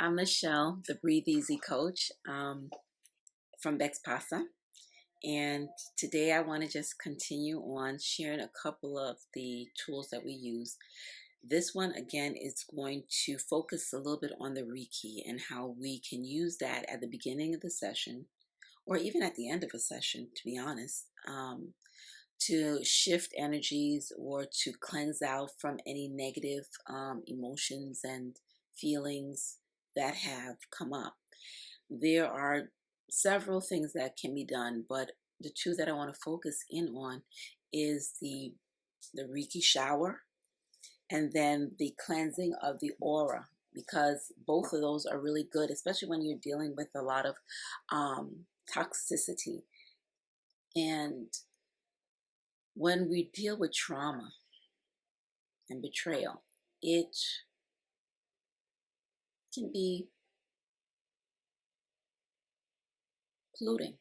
I'm Michelle, the Breathe Easy coach from BECTSPSA. And today I want to just continue on sharing a couple of the tools that we use. This one, again, is going to focus a little bit on the Reiki and how we can use that at the beginning of the session, or even at the end of a session, to be honest, to shift energies or to cleanse out from any negative emotions and feelings that have come up. There are several things that can be done, but the two that I want to focus in on is the Reiki shower and then the cleansing of the aura, because both of those are really good, especially when you're dealing with a lot of toxicity. And when we deal with trauma and betrayal, it can be polluting,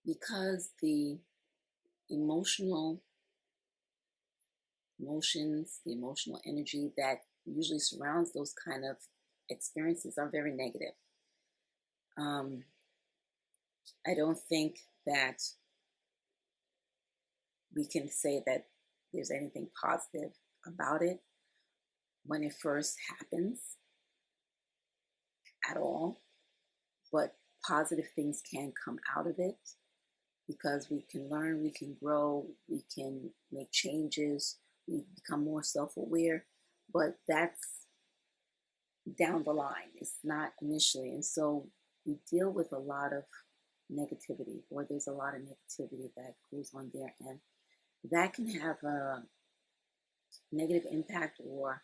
because the emotions, the emotional energy that usually surrounds those kind of experiences are very negative. I don't think that we can say that there's anything positive about it when it first happens at all, but positive things can come out of it because we can learn, we can grow, we can make changes, we become more self-aware, but that's down the line. It's not initially. And so we deal with a lot of negativity, or there's a lot of negativity that goes on there, and that can have a negative impact or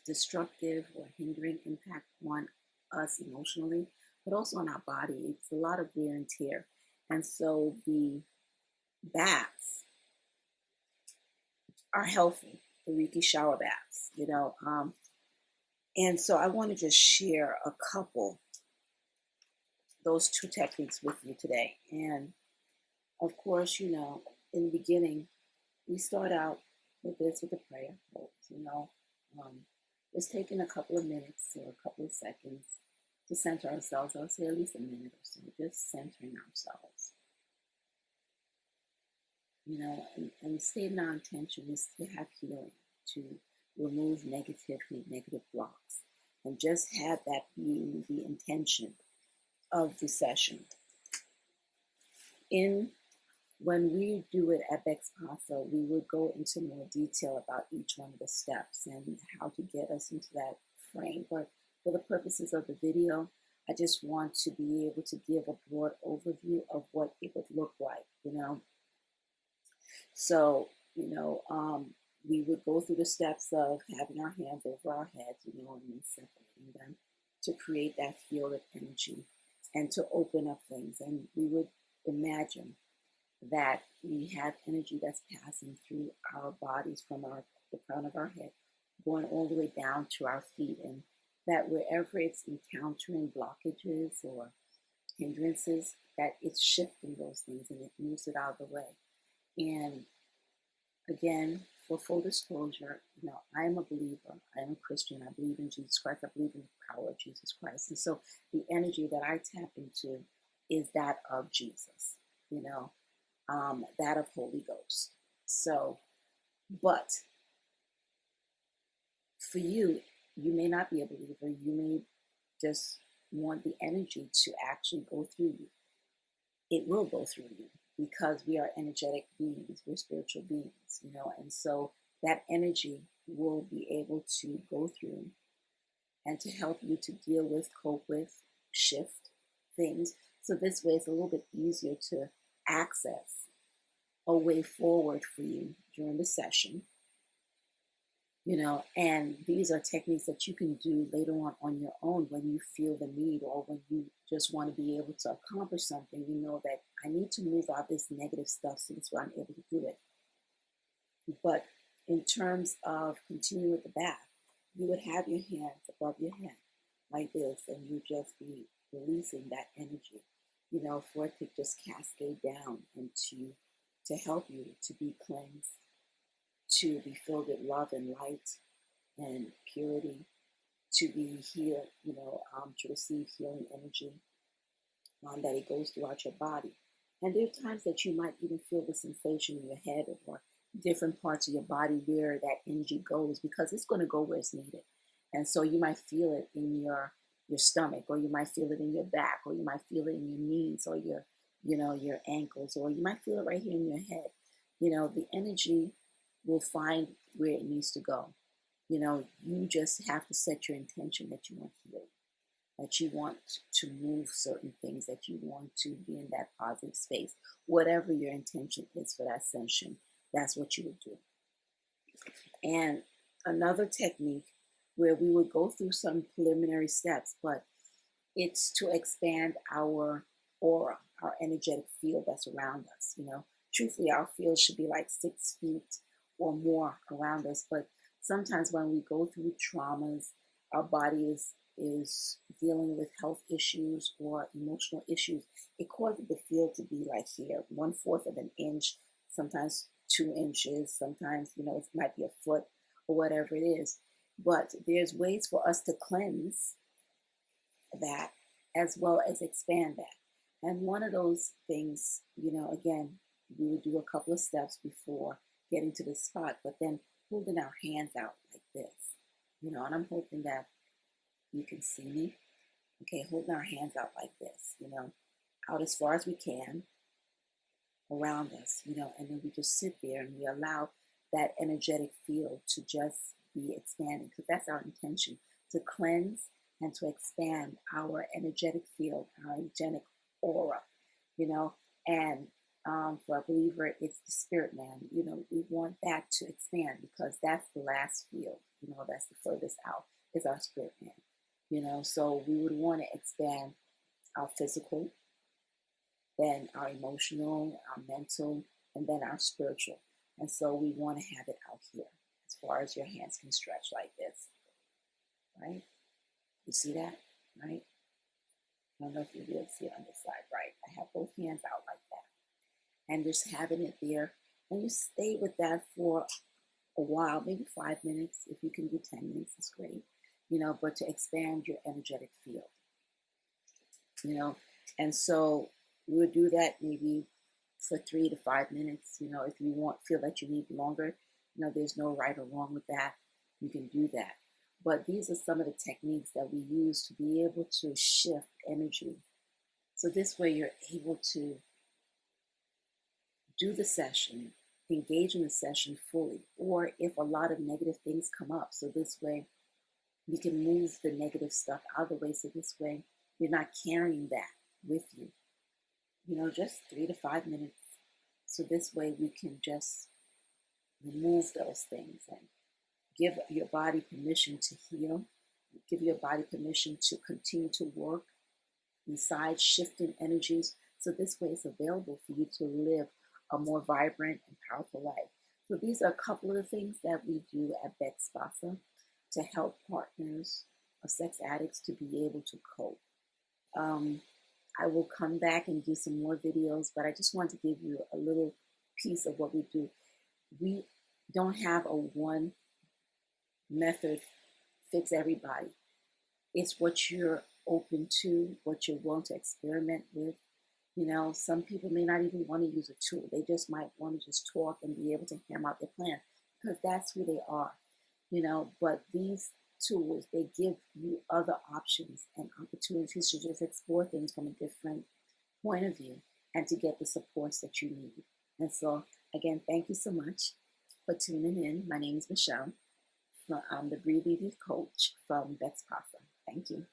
destructive or hindering impact on us emotionally, but also on our body. It's a lot of wear and tear. And so the baths are healthy, the Reiki shower baths, and so I want to just share a couple, those two techniques with you today. And of course, in the beginning, we start out with a prayer. It's taking a couple of minutes or a couple of seconds to center ourselves. I would say at least a minute or so, just centering ourselves. And stating our intention is to have healing, to remove negative blocks, and just have that being the intention of the session. When we do it at BECTSPSA, we would go into more detail about each one of the steps and how to get us into that frame. But for the purposes of the video, I just want to be able to give a broad overview of what it would look like, So, we would go through the steps of having our hands over our heads, and then separating them to create that field of energy and to open up things. And we would imagine that we have energy that's passing through our bodies from the crown of our head, going all the way down to our feet, and that wherever it's encountering blockages or hindrances, that it's shifting those things and it moves it out of the way. And again, for full disclosure, I am a believer. I am a Christian. I believe in Jesus Christ. I believe in the power of Jesus Christ. And so the energy that I tap into is that of Jesus, that of Holy Ghost. So, but for you, you may not be a believer. You may just want the energy to actually go through you. It will go through you because we are energetic beings. We're spiritual beings, and so that energy will be able to go through and to help you to deal with, cope with, shift things. So this way it's a little bit easier to access a way forward for you during the session, and these are techniques that you can do later on your own when you feel the need, or when you just want to be able to accomplish something. That I need to move out this negative stuff, so that's why I'm able to do it. But in terms of continuing with the bath, you would have your hands above your head like this, and you just be releasing that energy, for it to just cascade down and to help you to be cleansed to be filled with love and light and purity, to be healed, to receive healing energy, that it goes throughout your body. And there are times that you might even feel the sensation in your head or different parts of your body where that energy goes, because it's going to go where it's needed. And so you might feel it in your stomach, or you might feel it in your back, or you might feel it in your knees, or your ankles, or you might feel it right here in your head. The energy will find where it needs to go. You just have to set your intention that you want healing, that you want to move certain things, that you want to be in that positive space. Whatever your intention is for that session, that's what you would do. And another technique where we would go through some preliminary steps, but it's to expand our aura, our energetic field that's around us. Truthfully, our field should be like 6 feet or more around us. But sometimes when we go through traumas, our body is dealing with health issues or emotional issues. It causes the field to be like here, 1/4 of an inch, sometimes 2 inches, sometimes, it might be a foot or whatever it is. But there's ways for us to cleanse that as well as expand that. And one of those things, again, we would do a couple of steps before getting to the spot, but then holding our hands out like this, and I'm hoping that you can see me. Okay, holding our hands out like this, out as far as we can around us, and then we just sit there and we allow that energetic field to just be expanding, because that's our intention, to cleanse and to expand our energetic field, our energetic aura, and for a believer, it's the spirit man. We want that to expand, because that's the last field, that's the furthest out, is our spirit man, so we would want to expand our physical, then our emotional, our mental, and then our spiritual. And so we want to have it out here, as far as your hands can stretch like this, right? You see that, right? I don't know if you'll be able to see it on this side, right? I have both hands out like that. And just having it there. And you stay with that for a while, maybe 5 minutes. If you can do 10 minutes, it's great. But to expand your energetic field. And so we would do that maybe for 3 to 5 minutes. If you feel that you need longer, there's no right or wrong with that. You can do that. But these are some of the techniques that we use to be able to shift energy. So this way you're able to do the session, engage in the session fully, or if a lot of negative things come up. So this way you can move the negative stuff out of the way. So this way you're not carrying that with you. Just 3 to 5 minutes. So this way we can just remove those things and give your body permission to heal. Give your body permission to continue to work inside shifting energies. So this way it's available for you to live a more vibrant and powerful life. So these are a couple of the things that we do at BECTSPSA to help partners of sex addicts to be able to cope. I will come back and do some more videos, but I just want to give you a little piece of what we do. We don't have a one method fits everybody. It's what you're open to, what you're willing to experiment with. Some people may not even want to use a tool. They just might want to just talk and be able to hammer out their plan, because that's who they are. But these tools, they give you other options and opportunities to just explore things from a different point of view and to get the supports that you need. And so, again, thank you so much for tuning in. My name is Michelle. I'm the Breathe Easy Coach from BECTSPSA. Thank you.